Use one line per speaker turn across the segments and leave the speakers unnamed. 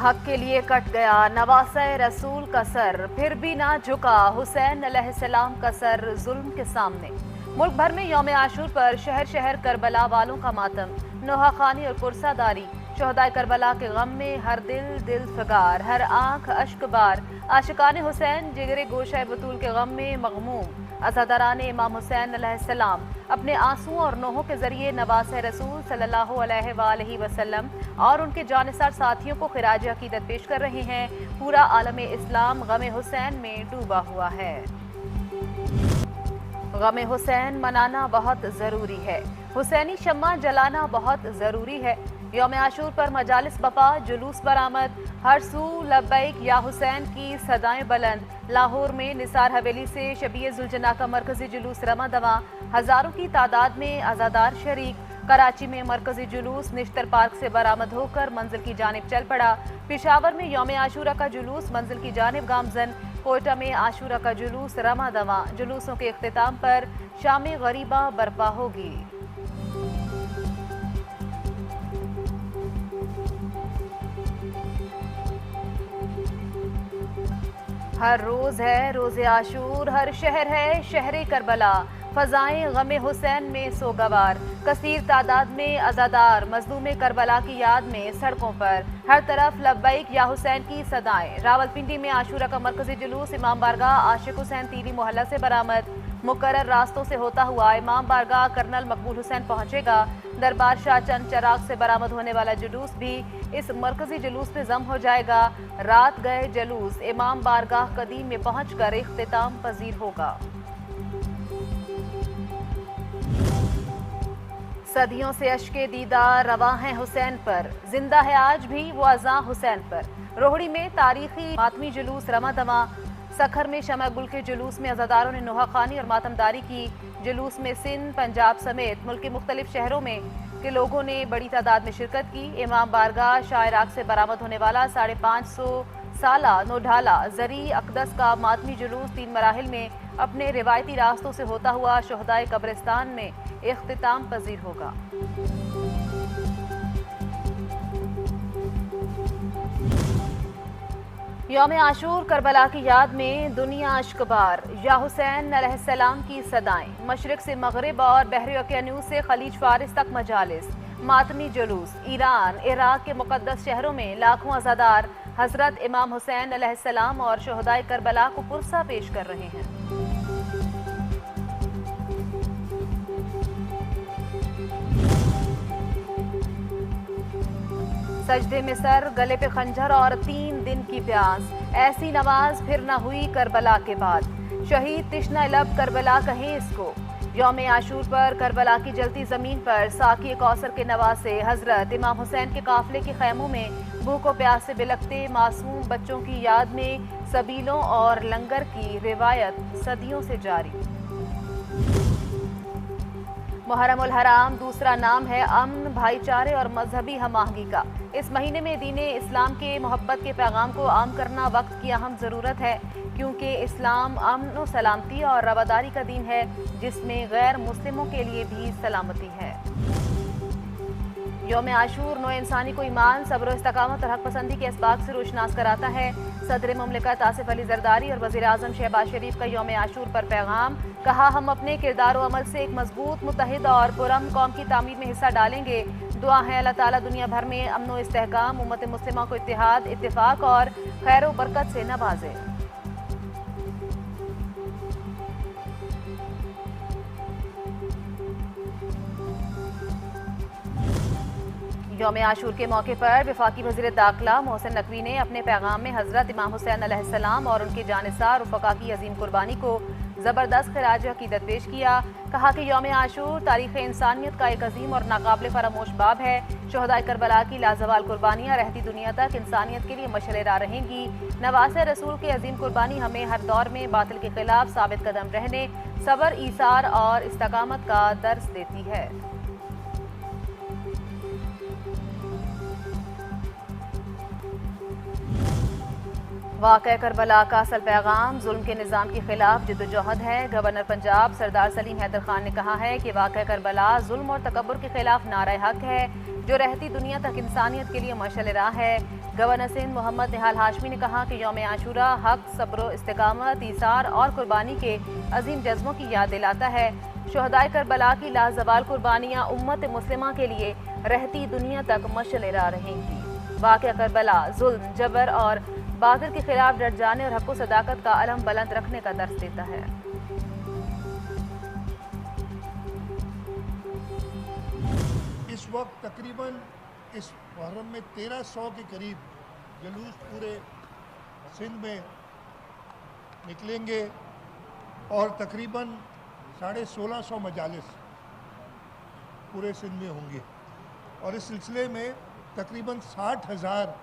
हक के लिए कट गया नवासे रसूल का सर, फिर भी ना झुका हुसैन अलैहिस्सलाम का सर जुल्म के सामने। मुल्क भर में यौम आशूर पर शहर शहर करबला वालों का मातम, नोहाखानी और पुरसादारी। शोहदाए करबला के गम में हर दिल दिल फगार, हर आंख अश्क बार। आशिकान हुसैन जिगरे गोशा बतूल के गम में मगमूम। अज़ादारान इमाम हुसैन अलैहिस्सलाम अपने आंसुओं और नोहों के जरिए नवासे रसूल सल्लल्लाहु अलैहि वसल्लम और उनके जानिसार साथियों को खिराज अकीदत पेश कर रहे हैं। पूरा आलमे इस्लाम गम हुसैन में डूबा हुआ है। गम हुसैन मनाना बहुत ज़रूरी है, हुसैनी शम्मा जलाना बहुत ज़रूरी है। यौम आशूर पर मजालिस बपा, जुलूस बरामद, हर सू लब्बैक या हुसैन की सदाएं बुलंद। लाहौर में निसार हवेली से शबीए जुलजना का मरकजी जुलूस रमा दवा, हजारों की तादाद में अज़ादार शरीक। कराची में मरकजी जुलूस निश्तर पार्क से बरामद होकर मंजिल की जानिब चल पड़ा। पेशावर में यौम आशूरा का जुलूस मंजिल की जानिब गामजन। कोयटा में आशूरा का जुलूस रमा दवा। जुलूसों के इख्तिताम पर शाम गरीबा बर्पा होगी। हर रोज है रोज़े आशूर, हर शहर है शहरे करबला। फजाएं गमे हुसैन में सोगवार, कसीर तादाद में अज़ादार मजलूम करबला की याद में सड़कों पर। हर तरफ लब्बैक या हुसैन की सदाएं। रावलपिंडी में आशूरा का मरकजी जुलूस इमाम बारगाह आशिक हुसैन तीरी मोहल्ला से बरामद। मुकर्रर रास्तों से होता हुआ इमाम बारगाह कर्नल मकबूल हुसैन पहुंचेगा। दरबार शाह चंद चराग से बरामद होने वाला जुलूस भी इस मरकजी जुलूस में जम हो जाएगा। रात गए जुलूस इमाम बारगाह कदीम में पहुंचकर इख्तिताम पजीर होगा। सदियों से अश्के दीदार रवा हैं हुसैन पर, जिंदा है आज भी वो अज़ा हुसैन पर। रोहड़ी में तारीखी मातमी जुलूस रमा दमा। सखर में शमा गुल के जुलूस में अज़ादारों ने नोहाखानी और मातमदारी की। जुलूस में सिंध, पंजाब समेत मुल्क के मुख्तलिफ शहरों में के लोगों ने बड़ी तादाद में शिरकत की। इमाम बारगाह शाह इराक से बरामद होने वाला 550 साला नोढाला जरी अकदस का मातमी जुलूस 3 मराहिल में अपने रिवायती रास्तों से होता हुआ शोहदाए कब्रिस्तान में इख्तिताम पजीर होगा। यौम आशूर करबला की याद में दुनिया अश्कबार, या हुसैन अलैहिस्सलाम की सदाएं। मशरिक से मगरिब और बहर यकनूस से खलीज फारिस तक मजालिस, मातमी जुलूस। ईरान, इराक के मुकद्दस शहरों में लाखों अज़ादार हजरत इमाम हुसैन अलैहिस्सलाम और शोहदाए करबला को पुरसा पेश कर रहे हैं। सजदे में सर, गले पे खंजर और 3 दिन की प्यास। ऐसी नमाज फिर न हुई करबला के बाद। शहीद तिश्ना लब करबला कहें इसको। यौम आशूर पर करबला की जलती जमीन पर साकी कौसर के नवासे हजरत इमाम हुसैन के काफिले के खैमों में भूखों प्यास से बिलखते मासूम बच्चों की याद में सबीलों और लंगर की रिवायत सदियों से जारी। मुहर्रम उल हराम दूसरा नाम है अमन, भाईचारे और मजहबी हम आहंगी का। इस महीने में दीन इस्लाम के मोहब्बत के पैगाम को आम करना वक्त की अहम ज़रूरत है, क्योंकि इस्लाम अमन और सलामती और रवादारी का दीन है, जिसमें गैर मुस्लिमों के लिए भी सलामती है। यौम आशूर नौ इंसानी को ईमान, सब्र, इस्तकामत और हक पसंदी के इसबाक से रोशनास कराता है। सदर मुमलिकत आसिफ अली जरदारी और वज़ीर आज़म शहबाज शरीफ का यौम आशूर पर पैगाम। कहा, हम अपने किरदार और अमल से एक मजबूत, मुत्तहिद और पुरअमन कौम की तामीर में हिस्सा डालेंगे। दुआ है अल्लाह ताला दुनिया भर में अमन व इस्तेहकाम, उम्मत मुस्लिमा को इत्तेहाद, इत्तेफाक और खैर व बरकत से नवाजे। यौम आशूर के मौके पर वफाकी वज़ीर दाखिला मोहसिन नकवी ने अपने पैगाम में हजरत इमाम हुसैन अलैहिस्सलाम और उनके जानिसार उफ़क़ा की अजीम कुर्बानी को ज़बरदस्त खिराज अक़ीदत पेश किया। कहा कि यौम आशूर तारीख़ इंसानियत का एक अजीम और नाकाबिल फरामोश बाब है। शोहदाए करबला की लाजवाल कुर्बानियाँ रहती दुनिया तक इंसानियत के लिए मशअल राह रहेंगी। नवासे रसूल की अजीम कुर्बानी हमें हर दौर में बातिल के खिलाफ साबित कदम रहने, सब्र, ईसार और इस्तकामत का दर्स देती है। वाक़या करबला का असल पैगाम जुल्म के निज़ाम के खिलाफ जद्दोजहद है। गवर्नर पंजाब सरदार सलीम हैदर खान ने कहा है कि वाक़या करबला जुल्म और तकब्बुर के खिलाफ नारा हक है जो रहती दुनिया तक इंसानियत के लिए मशाल राह है। गवर्नर सिंध मोहम्मद निहाल हाशमी ने कहा कि यौम आशूरा हक, सब्र, इस्तिकामत, ईसार और कुर्बानी के अजीम जज्बों की याद दिलाता है। शहदाए करबला की लाजवाल कुर्बानियाँ उम्मत मुस्लिमा के लिए रहती दुनिया तक मशाल राह रहेंगी। वाक़या करबला जुल्म, जबर और बातिल के खिलाफ डट जाने और हक़ सदाकत का अलम बुलंद रखने का दर्स देता है।
इस वक्त तकरीबन इस मुहर्रम में 1300 के करीब जुलूस पूरे सिंध में निकलेंगे और तकरीबन 1650 मजालिस पूरे सिंध में होंगे और इस सिलसिले में तकरीबन 60,000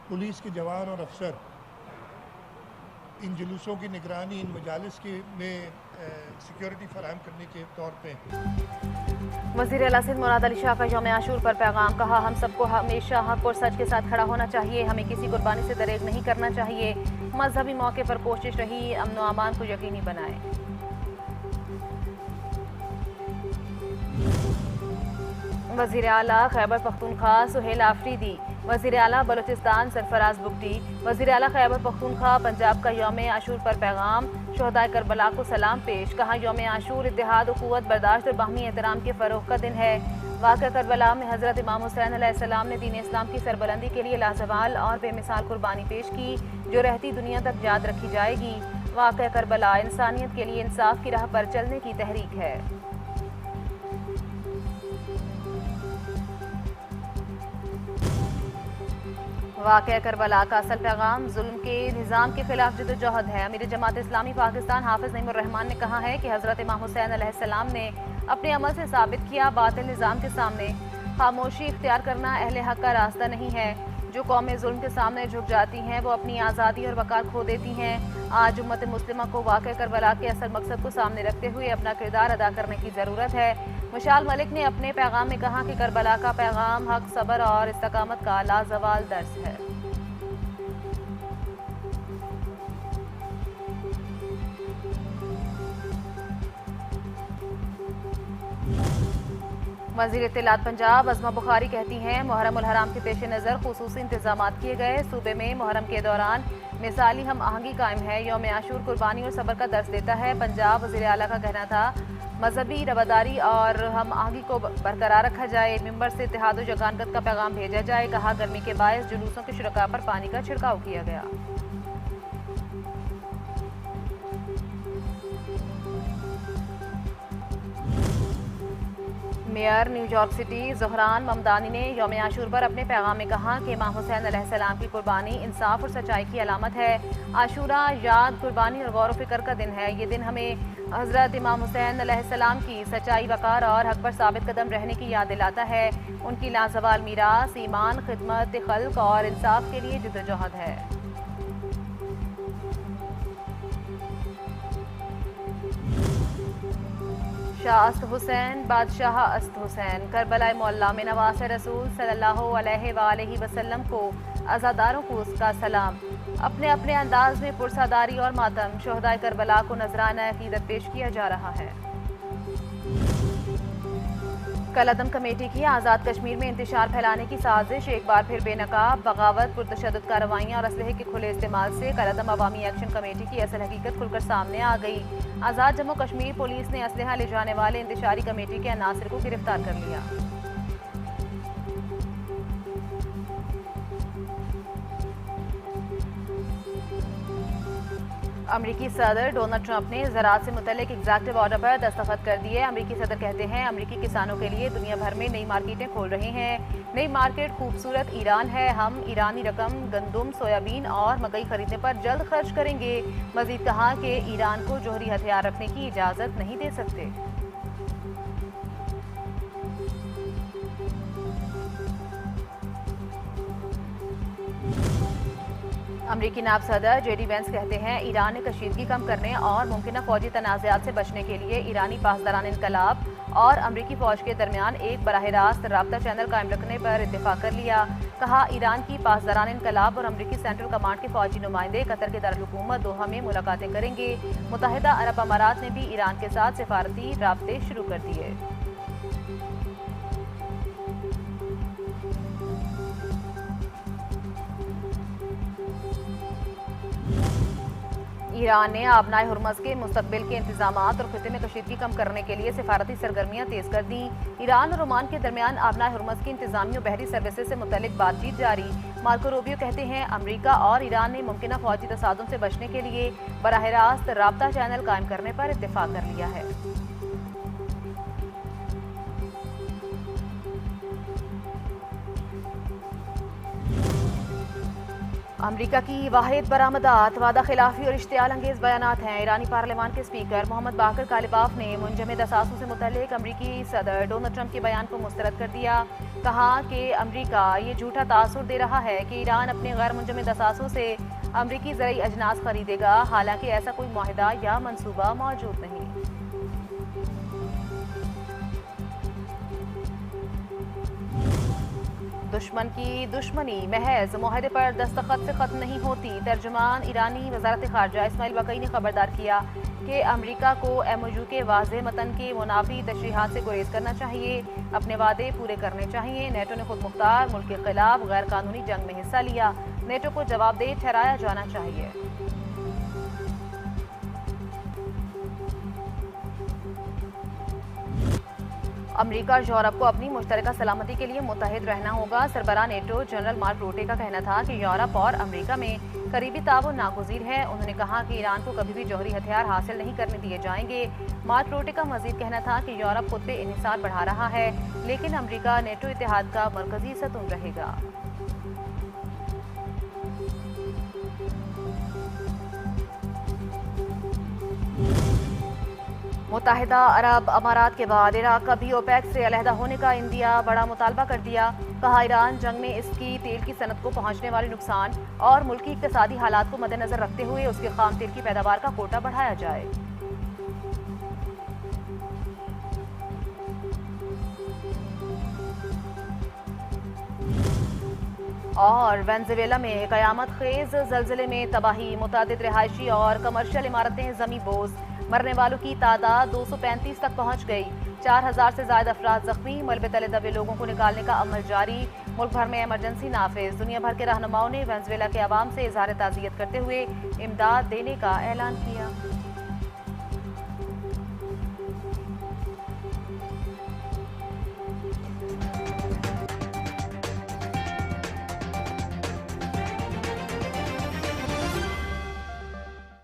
पुलिस के जवान और अफसर इन जुलूसों की निगरानी, इन मजालिस के में सिक्योरिटी फराहम करने के तौर पे।
वज़ीर आला सिंध मुराद अली शाह का यौम आशूर पर पैगाम। कहा, हम सबको हमेशा हक और सच के साथ खड़ा होना चाहिए, हमें किसी कुर्बानी से दरेग नहीं करना चाहिए। मजहबी मौके पर कोशिश रही अमन व अमान को यकीनी बनाए। वज़ीर आला खैबर पख्तूनख्वा सुहेल आफरीदी, वज़ीर आला बलूचिस्तान सरफराज बुगटी, वज़ीर आला खैबर पख्तूनख्वा पंजाब का यौम आशूर पर पैगाम। शहदाए करबला को सलाम पेश। कहा, यौम आशूर इत्तेहाद, उख़ुवत, बर्दाश्त और बाहमी एहतराम के फ़रोग़ का दिन है। वाक़या करबला में हज़रत इमाम हुसैन अलैहिस्सलाम ने दीन इस्लाम की सरबलंदी के लिए लाजवाल और बेमिसाल कुर्बानी पेश की जो रहती दुनिया तक याद रखी जाएगी। वाक़या करबला इंसानियत के लिए इंसाफ की राह पर चलने की तहरीक है। वाक़या करबला का असल पैगाम जुल्म के निज़ाम के खिलाफ जद्दोजहद है। अमीर जमात इस्लामी पाकिस्तान हाफिज़ नईमुर रहमान ने कहा है कि हज़रत इमाम हुसैन अलैहिस्सलाम ने अपने अमल से साबित किया, बातिल निज़ाम के सामने खामोशी इख्तियार करना अहले हक का रास्ता नहीं है। जो कौमें जुल्म के सामने झुक जाती हैं वो अपनी आज़ादी और वक़ार खो देती हैं। आज उम्मत मुस्लिमा को वाक़या करबला के असल मकसद को सामने रखते हुए अपना किरदार अदा करने की ज़रूरत है। मशाल मलिक ने अपने पैगाम में कहा कि करबला का पैगाम हक, सब्र और इस्तिकामत का लाजवाल दर्स है। वज़ीर इत्तलात पंजाब अज़मा बुखारी कहती हैं, मुहर्रम उल हराम के पेश नज़र खुसूसी इंतजामात किए गए। सूबे में मुहर्रम के दौरान मिसाली हम आहंगी कायम है। यौम आशूर कुर्बानी और सब्र का दर्स देता है। पंजाब वज़ीर आला का कहना था, मजहबी रवादारी और हम आहंगी को बरकरार रखा जाए। मिंबर से इत्तेहाद और यगानत का पैगाम भेजा जाए। कहा, गर्मी के बायस जुलूसों के शुरका पर पानी का छिड़काव किया गया। मेयर न्यूयॉर्क सिटी ज़हरान ममदानी ने यौम आशूर पर अपने पैगाम में कहा कि इमाम हुसैन अलैहिस्सलाम की कुर्बानी इंसाफ और सच्चाई की अलामत है। आशूरा याद, कुर्बानी और गौर व फिक्र का दिन है। ये दिन हमें हज़रत इमाम हुसैन अलैहिस्सलाम की सच्चाई, वक़ार और हक पर साबित कदम रहने की याद दिलाता है। उनकी लाजवाल मीरास ईमान, खिदमत, खल्क और इंसाफ के लिए जद्दोजहद है। शाह अस्त हुसैन बादशाह अस्त हुसैन करबला मोहल्ला में नवास रसूल सल्लल्लाहु अलैहि वसल्लम को आज़ादारों को उसका सलाम। अपने अपने अंदाज में पुरसादारी और मातम शहदाए करबला को नजराना अकीदत पेश किया जा रहा है। कलअदम कमेटी की आज़ाद कश्मीर में इंतशार फैलाने की साजिश एक बार फिर बेनकाब। बगावत, पुरतशद्दुद कार्रवाइयाँ और असलहे के खुले इस्तेमाल से कलअदम अवामी एक्शन कमेटी की असल हकीकत खुलकर सामने आ गई। आज़ाद जम्मू कश्मीर पुलिस ने असलहा ले जाने वाले इंतशारी कमेटी के अनासिर को गिरफ्तार कर लिया। अमरीकी सदर डोनाल्ड ट्रंप ने ज़राअत से मुतल्लिक एग्जेक्टिव ऑर्डर पर दस्तखत कर दिए। अमरीकी सदर कहते हैं, अमरीकी किसानों के लिए दुनिया भर में नई मार्केटें खोल रहे हैं। नई मार्केट खूबसूरत ईरान है। हम ईरानी रकम गंदुम, सोयाबीन और मकई खरीदने पर जल्द खर्च करेंगे। मजीद कहा कि ईरान को जोहरी हथियार रखने की इजाज़त नहीं दे सकते। अमरीकी नायब सदर जेडी वेंस कहते हैं ईरान ने कशीदगी कम करने और मुमकिन फौजी तनाज़ात से बचने के लिए ईरानी पासदारान इनकलाब और अमरीकी फौज के दरमियान एक बराह रास्त राब्ता चैनल कायम रखने पर इत्तेफाक कर लिया। कहा ईरान की पासदारान इनकलाब और अमरीकी सेंट्रल कमांड के फौजी नुमाइंदे कतर के दारुल-हुकूमत दोहा में मुलाकातें करेंगे। मुत्तहिदा अरब अमारात ने भी ईरान के साथ सिफारती राब्ते शुरू कर दिए। ईरान ने आबनाए हुर्मज़ के मुस्तकबिल के इंतजामात और खिते में कशीदगी कम करने के लिए सिफारती सरगर्मियां तेज कर दी। ईरान और ओमान के दरमियान आबनाए हुर्मज़ की इंतजामी और बहरी सर्विसेज से मुतल्लिक बातचीत जारी। मार्को रूबियो कहते हैं अमरीका और ईरान ने मुमकिन फौजी तसादुम से बचने के लिए बराह रास्त राब्ता चैनल कायम करने पर इत्तेफाक कर लिया है। अमरीका की वाहिद बरामदात वादा खिलाफी और इश्तियाल अंगेज बयानात हैं। ईरानी पार्लियामान के स्पीकर मोहम्मद बाकर कालिबाफ ने मुंजमद असासों से मुतल्लिक अमरीकी सदर डोनाल्ड ट्रंप के बयान को मुस्तरद कर दिया। कहा कि अमरीका ये झूठा तासुर दे रहा है कि ईरान अपने गैर मुंजमद असासों से अमरीकी ज़रई अजनास खरीदेगा, हालांकि ऐसा कोई मुआहिदा या मनसूबा मौजूद नहीं। दुश्मन की दुश्मनी महज मुआहदे पर दस्तखत से खत्म नहीं होती। तर्जुमान ईरानी वजारत खारजा इस्माइल बकई ने खबरदार किया कि अमरीका को MOU के वाज़ेह मतन के मुनाफी तशरीहात से गुरेज करना चाहिए, अपने वादे पूरे करने चाहिए। नेटो ने खुद मुख्तार मुल्क के खिलाफ गैर कानूनी जंग में हिस्सा लिया, नेटो को जवाबदेह ठहराया जाना चाहिए। अमरीका और यूरोप को अपनी मुश्तरका सलामती के लिए मुत्तहिद रहना होगा। सरबराह नेटो जनरल मार्क रूटे का कहना था कि यूरोप और अमरीका में करीबी ताउन नागुज़ीर है। उन्होंने कहा कि ईरान को कभी भी जौहरी हथियार हासिल नहीं करने दिए जाएंगे। मार्क रूटे का मजीद कहना था कि यूरोप खुद पे इन्हिसार बढ़ा रहा है, लेकिन अमरीका नेटो इत्तेहाद का मरकजी सतून रहेगा। मुत्तहिदा अरब अमारात के बाद इराक का भी ओपेक से अलहदा होने का इंडिया बड़ा मुतालबा कर दिया। कहा ईरान जंग में इसकी तेल की सनत को पहुंचने वाले नुकसान और मुल्की इक्तिसादी हालात को मद्देनजर रखते हुए उसके खाम तेल की पैदावार का कोटा बढ़ाया जाए। और वेनेजुएला में कयामत खेज जलजिले में तबाही, मुतादिद रिहायशी और कमर्शियल इमारतें जमी बोझ, मरने वालों की तादाद 235 तक पहुंच गई। 4000 से ज्यादा अफराद जख्मी, मलबे तले दबे लोगों को निकालने का अमल जारी। मुल्क भर में इमरजेंसी नाफिज। दुनिया भर के रहनुमाओं ने वेनेजुएला के अवाम से इजहार ताज़ियत करते हुए इमदाद देने का ऐलान किया।